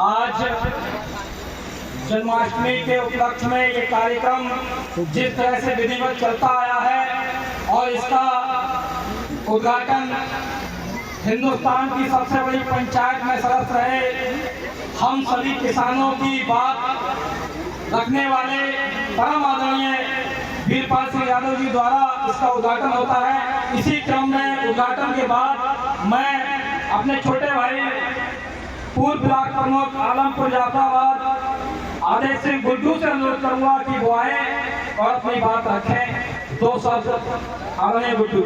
आज जन्माष्टमी के उपलक्ष्य में ये कार्यक्रम जिस तरह से विधिवत चलता आया है और इसका उद्घाटन हिंदुस्तान की सबसे बड़ी पंचायत में सदस्य रहे हम सभी किसानों की बात रखने वाले परम आदरणीय वीरपाल सिंह यादव जी द्वारा इसका उद्घाटन होता है। इसी क्रम में उद्घाटन के बाद मैं अपने छोटे भाई पूर्व ब्लॉक प्रमुख आलमपुर जाफराबाद आदेश सिंह गुड्डू से अनुरोध करूंगा कि वो आए और अपनी बात रखें। 2 शब्द आदरणीय गुड्डू।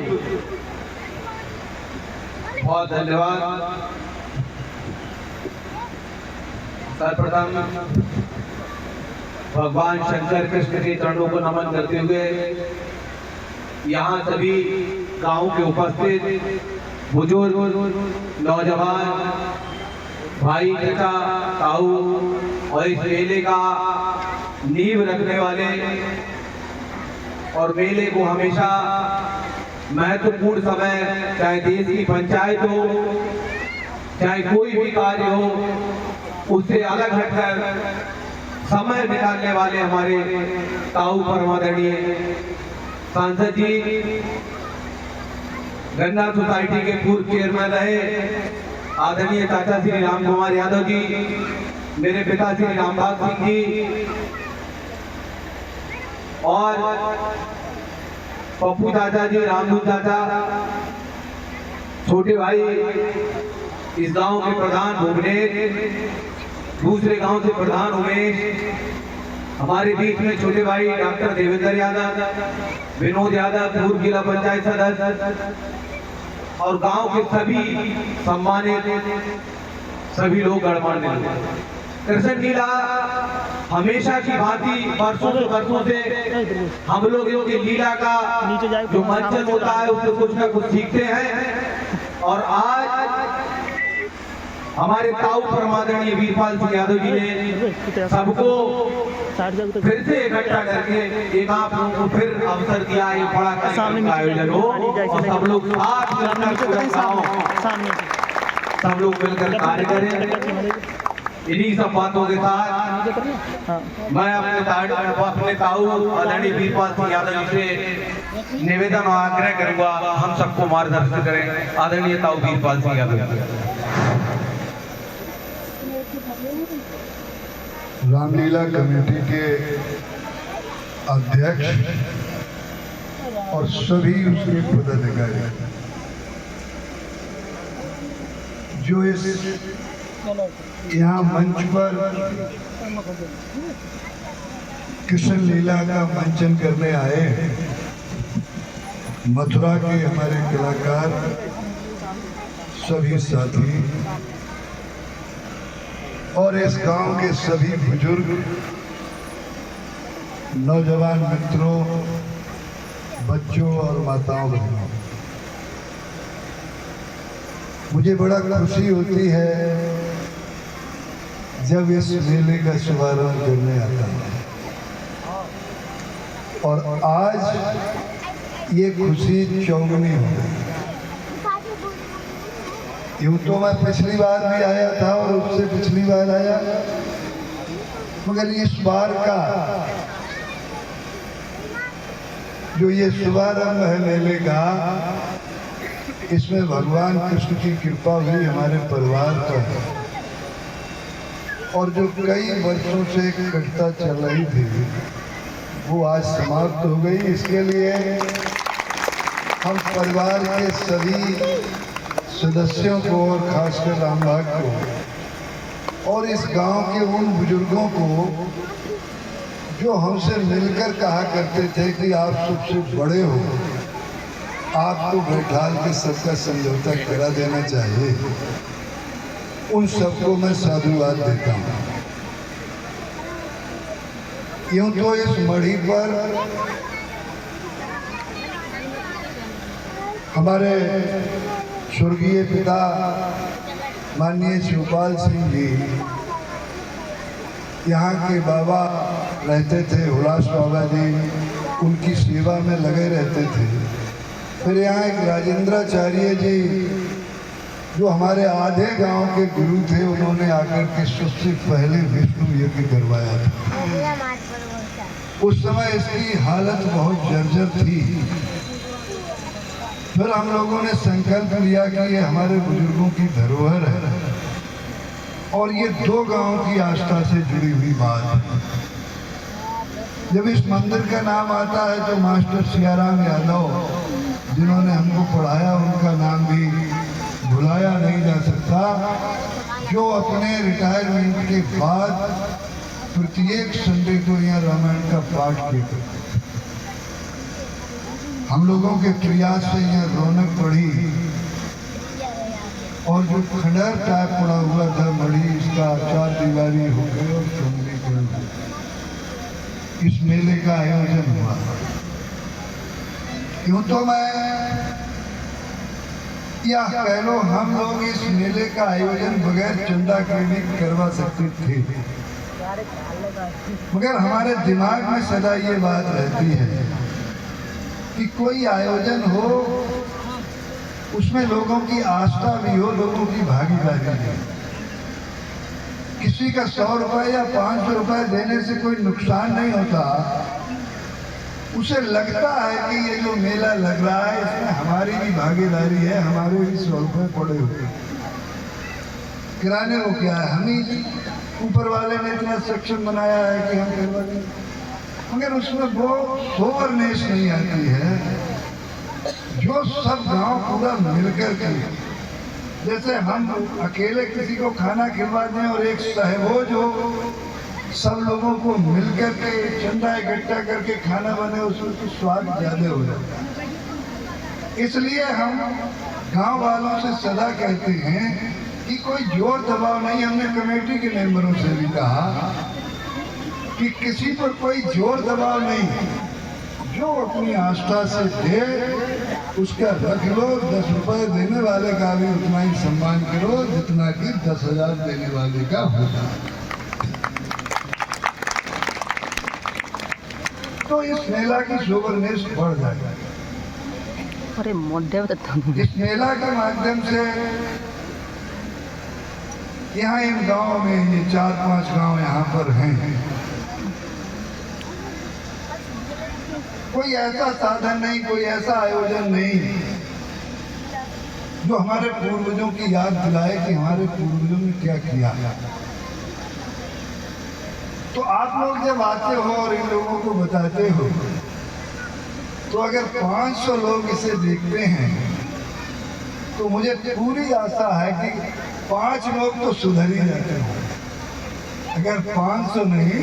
बहुत धन्यवाद। सर्वप्रथम भगवान शंकर कृष्ण के चरणों को नमन करते हुए यहाँ सभी गांव के उपस्थित बुजुर्ग, नौजवान, भाई, चाचा, ताऊ और इस मेले का नींव रखने वाले और मेले को हमेशा महत्वपूर्ण समय, चाहे देश की पंचायत हो, चाहे कोई भी कार्य हो, उससे अलग हटकर समय निकालने वाले हमारे ताऊ परमादरणीय सांसद जी, गन्ना सोसाइटी के पूर्व चेयरमैन रहे आदरणीय चाचा श्री राम कुमार यादव जी, मेरे पिता श्री रामबाग सिंह जी और पप्पू चाचा जी, रामदूत चाचा, छोटे भाई इस गांव के प्रधान भुवनेश, दूसरे गांव से प्रधान उमेश, हमारे बीच में छोटे भाई डॉक्टर देवेंद्र यादव, विनोद यादव, पूर्व जिला पंचायत सदस्य और गांव के सभी सम्मानित सभी लोग गणमान्य लोग। कृष्ण लीला हमेशा की भांति वर्षों से हम लोग की लीला का जो मंचन होता है उससे कुछ ना कुछ सीखते हैं और आज हमारे ताऊ परमादरणीय वीरपाल सिंह यादव जी ने सबको फिर से इकट्ठा करके एक आप लोगों को फिर अवसर दिया, ये बड़ा कार्यक्रम का आयोजन हो और सब लोग साथ मिलकर सब लोग मिलकर कार्य करें। इन्हीं सब बातों के साथ मैं अपने ताऊ आदरणीय वीरपाल सिंह यादव जी से निवेदन और आग्रह करूंगा, हम सबको मार्गदर्शन करें। आदरणीय ताऊ वीरपाल सिंह यादव। रामलीला कमेटी के अध्यक्ष और सभी उसके पदाधिकारी जो इस यहाँ मंच पर कृष्ण लीला का मंचन करने आए हैं, मथुरा के हमारे कलाकार, सभी साथी और इस गांव के सभी बुजुर्ग, नौजवान मित्रों, बच्चों और माताओं बहनों, मुझे बड़ा खुशी होती है जब इस मेले का शुभारंभ करने आता है और आज ये खुशी चौगुनी हो गई। यूं तो मैं पिछली बार भी आया था और उससे पिछली बार आया, मगर इस बार का जो ये शुभारंभ है मेले का, इसमें भगवान कृष्ण की कृपा हुई हमारे परिवार पर और जो कई वर्षों से कटता चल रही थी वो आज समाप्त हो गई। इसके लिए हम परिवार के सभी सदस्यों को और खासकर रामबाग को और इस गांव के उन बुजुर्गों को जो हमसे मिलकर कहा करते थे कि आप सबसे बड़े हो, आपको बैठाल के सबका समझौता करा देना चाहिए, उन सबको मैं साधुवाद देता हूँ। यूं तो इस मढ़ी पर हमारे स्वर्गीय पिता माननीय शिवपाल सिंह जी यहाँ के बाबा रहते थे, हुलास बाबा जी उनकी सेवा में लगे रहते थे। फिर यहाँ एक राजेंद्राचार्य जी जो हमारे आधे गांव के गुरु थे, उन्होंने आकर के सबसे पहले विष्णु यज्ञ करवाया था। उस समय इसकी हालत बहुत जर्जर थी। फिर हम लोगों ने संकल्प लिया कि ये हमारे बुजुर्गों की धरोहर है और ये 2 गांव की आस्था से जुड़ी हुई बात है। जब इस मंदिर का नाम आता है तो मास्टर सियाराम यादव, जिन्होंने हमको पढ़ाया, उनका नाम भी भुलाया नहीं जा सकता, जो अपने रिटायरमेंट के बाद प्रत्येक संडे को यहाँ रामायण का पाठ देते थे। हम लोगों के प्रयास से यहाँ रौनक बढ़ी और जो खंडहर टाइप पड़ा हुआ था मढ़ी, इसका 4 दीवारी हो गई और सुंदरीकरण हो गई। इस मेले का आयोजन हुआ। यूं तो मैं या कह लो हम लोग इस मेले का आयोजन बगैर चंदा के भी करवा सकते थे, मगर हमारे दिमाग में सदा ये बात रहती है कि कोई आयोजन हो, उसमें लोगों की आस्था भी हो, लोगों की भागीदारी हो। किसी का 100 रुपए या 500 रुपए देने से कोई नुकसान नहीं होता। उसे लगता है कि ये जो मेला लग रहा है इसमें हमारी भी भागीदारी है, हमारे भी 100 रुपए पड़े हुए। किराने को क्या है, हम ही ऊपर वाले ने इतना सक्षम बनाया है कि हम करवा दें, मगर उसमें वो सोवरनेस नहीं आती है जो सब गांव पूरा मिलकर के, जैसे हम अकेले किसी को खाना खिलवा दें और एक सहबोज हो, सब लोगों को मिलकर के चंदा इकट्ठा करके खाना बने, उसमें तो स्वाद ज्यादा हो जाता है। इसलिए हम गांव वालों से सदा कहते हैं कि कोई जोर दबाव नहीं। हमने कमेटी के मेंबरों से भी कहा कि किसी पर कोई जोर दबाव नहीं, जो अपनी आस्था से दे उसका रख लो। 10 रुपए देने वाले का भी उतना ही सम्मान करो जितना कि 10,000 देने वाले का होगा। तो इस मेला की शोभरनेस बढ़ जाएगा। इस मेला के माध्यम से यहाँ इन गांव में, ये 4-5 गांव यहाँ पर हैं, कोई ऐसा साधन नहीं, कोई ऐसा आयोजन नहीं जो हमारे पूर्वजों की याद दिलाए कि हमारे पूर्वजों ने क्या किया। तो आप लोग जब आते हो और इन लोगों को बताते हो, तो अगर 500 लोग इसे देखते हैं तो मुझे पूरी आशा है कि 5 लोग तो सुधर ही जाते हो। अगर 500 नहीं,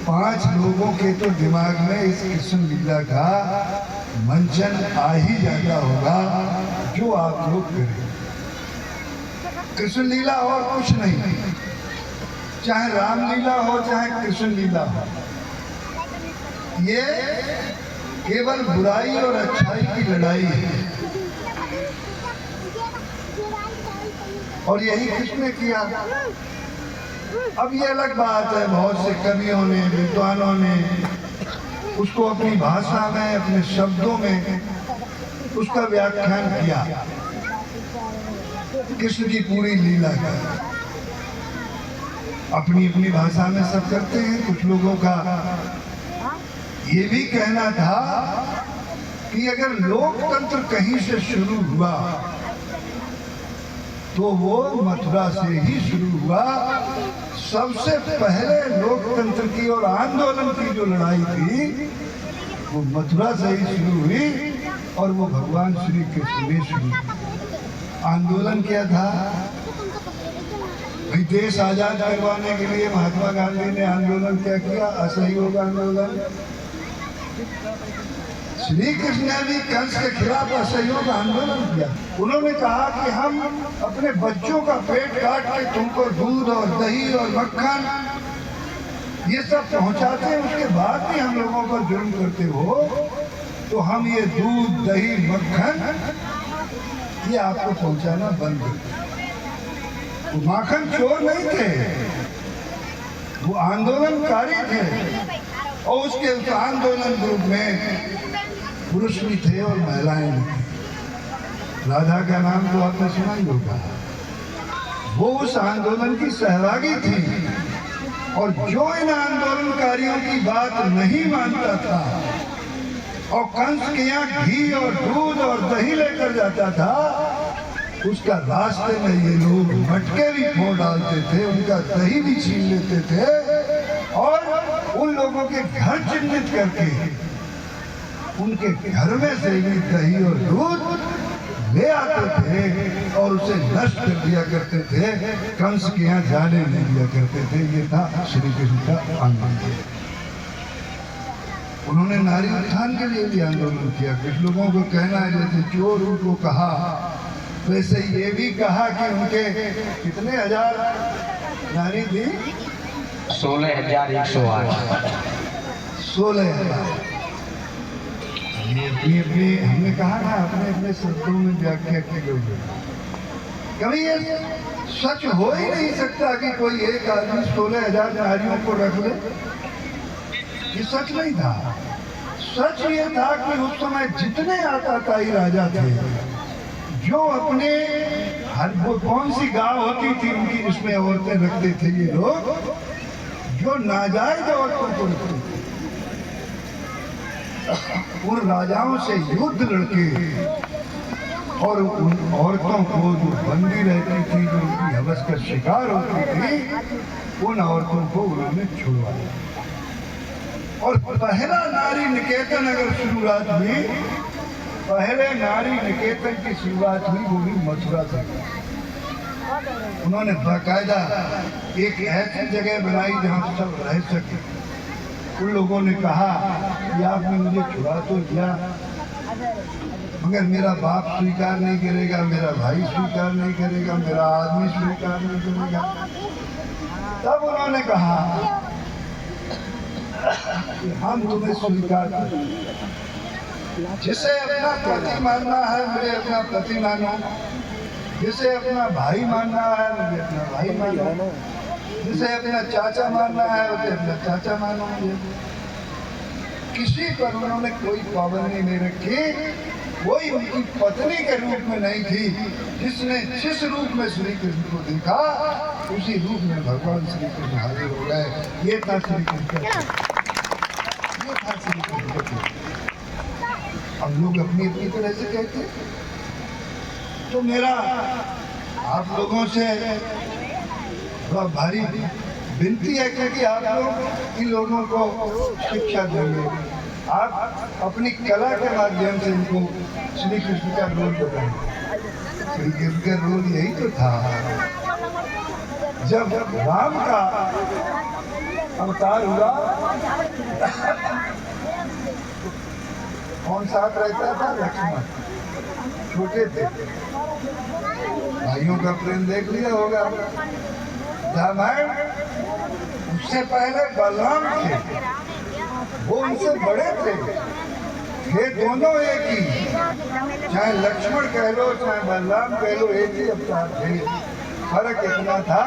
5 लोगों के तो दिमाग में इस कृष्ण लीला का मंचन आ ही जाता होगा जो आप लोग करें। कृष्ण लीला और कुछ नहीं, चाहे रामलीला हो चाहे कृष्ण लीला हो, ये केवल बुराई और अच्छाई की लड़ाई है। और यही कृष्ण ने किया। अब ये अलग बात है, बहुत से कवियों ने, विद्वानों ने उसको अपनी भाषा में, अपने शब्दों में उसका व्याख्यान किया, कृष्ण की पूरी लीला का। अपनी अपनी भाषा में सब करते हैं। कुछ लोगों का ये भी कहना था कि अगर लोकतंत्र कहीं से शुरू हुआ तो वो मथुरा से ही शुरू हुआ। सबसे पहले लोकतंत्र की और आंदोलन की जो लड़ाई थी वो मथुरा से ही शुरू हुई और वो भगवान श्री कृष्ण ने शुरू की। आंदोलन क्या था भाई? देश आजाद करवाने के लिए महात्मा गांधी ने आंदोलन क्या किया? असहयोग आंदोलन। श्री कृष्ण ने भी कंस के खिलाफ असहयोग आंदोलन किया। उन्होंने कहा कि हम अपने बच्चों का पेट काट के तुमको दूध और दही और मक्खन ये सब पहुंचाते हैं, उसके बाद भी हम लोगों पर जुर्म करते हो, तो हम ये दूध दही मक्खन ये आपको पहुंचाना बंद कर। वो माखन चोर नहीं थे, वो आंदोलनकारी थे और उसके उस आंदोलन ग्रुप में पुरुष भी थे और महिलाएं भी थी। राधा का नाम तो आपने सुना ही होगा। वो उस आंदोलन की सहभागी थी और जो इन आंदोलनकारियों की बात नहीं मानता था और कंस के यहाँ घी और दूध और दही लेकर जाता था, उसका रास्ते में ये लोग मटके भी फोड़ डालते थे, उनका दही भी छीन लेते थे और उन लोगों के घर चिन्हित करके उनके घर में से भी दही और दूध ले आते थे और उसे नष्ट कर दिया करते थे, कंस के यहाँ जाने नहीं दिया करते थे। ये था श्री कृष्ण का आंदोलन। उन्होंने नारी उत्थान के लिए भी आंदोलन किया। कुछ लोगों को कहना है जैसे चोर उनको कहा, वैसे ये भी कहा कि उनके कितने हजार नारी थी? 16,108। 16,000। हमने कहा ना अपने अपने शब्दों में व्याख्या की गई है। कभी ये सच हो ही नहीं सकता कि कोई एक आदमी 16,000 नारियों को रख ले। ये सच नहीं था। सच ये था कि उस समय जितने आताताई राजा थे जो अपने हर वो कौन सी गांव होती थी उनकी जिसमें औरतें रखते थे, ये लोग जो नाजायज औरतों को रखते थे, उन राजाओं से युद्ध लड़के और उन औरतों को जो बंदी रहती थी, जो उनकी हवस का शिकार होती थी, उन औरतों को उन्होंने छुड़वाया। और पहला नारी निकेतन अगर शुरुआत हुई, पहले नारी निकेतन की शुरुआत हुई वो भी मथुरा से। उन्होंने बाकायदा एक ऐसी जगह बनाई जहाँ सब रह सके। उन लोगों ने कहा कि आपने मुझे छुड़ा तो दिया, मगर मेरा बाप स्वीकार नहीं करेगा, मेरा भाई स्वीकार नहीं करेगा, मेरा आदमी स्वीकार नहीं करेगा। तब उन्होंने कहा कि हम तुम्हें स्वीकार करेंगे। जिसे अपना पति मानना है मुझे अपना पति मानो, जिसे अपना भाई मानना है मुझे अपना भाई मानो, जिसे अपना चाचा मानना है उसे अपना चाचा मानो। किसी पर उन्होंने कोई पाबंदी नहीं रखी। कोई उनकी पत्नी के रूप में नहीं थी। जिसने जिस रूप में श्री कृष्ण को देखा उसी रूप में भगवान श्री कृष्ण हाजिर हो गए। ये था श्री कृष्ण, ये था श्री कृष्ण। हम लोग अपनी अपनी तरह से कहते। तो मेरा आप लोगों से बड़ा भारी विनती है, क्योंकि आप लोग इन लोगों को शिक्षा देंगे। आप अपनी कला के माध्यम से इनको श्री कृष्ण का रोल बताएंगे। श्री कृष्ण का रोल यही तो था। जब राम का अवतार हुआ, कौन साथ रहता था? लक्ष्मण। छोटे थे, भाइयों का प्रेम देख लिया होगा। रामायण उससे पहले बलराम थे, वो उनसे बड़े थे दोनों एक ही। चाहे लक्ष्मण कह लो चाहे बलराम कह लो, एक ही अवतार थे। फर्क इतना था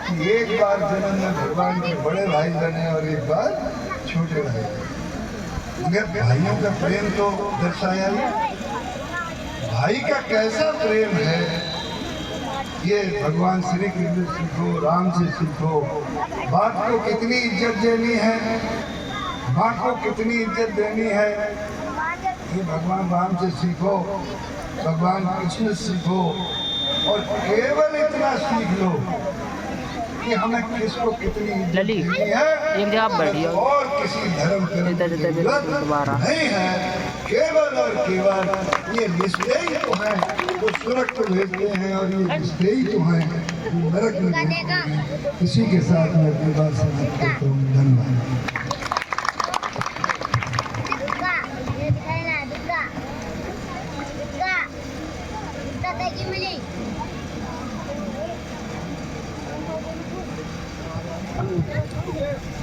कि एक बार जन्म में भगवान के बड़े भाई बने और एक बार छोटे भाई। मगर भाइयों का प्रेम तो दर्शाया ही। भाई का कैसा प्रेम है ये भगवान श्री कृष्ण सीखो, राम से सीखो। बाप को कितनी इज्जत देनी है, माँ को कितनी इज्जत देनी है, ये भगवान राम से सीखो, भगवान कृष्ण सीखो। और केवल इतना सीख लो कि हमें किसको कितनी इज्जत देनी है, एक जगह बैठिए और किसी धर्म की जरूरत नहीं है। केवल और केवल ये रिश्ते ही तो हैं जो स्वर्ग को भेजते हैं, और ये रिश्ते ही तो हैं जो नरक में भेजते हैं। इसी के साथ मैं अपनी बात समाप्त करता हूँ। धन्यवाद। Thank you.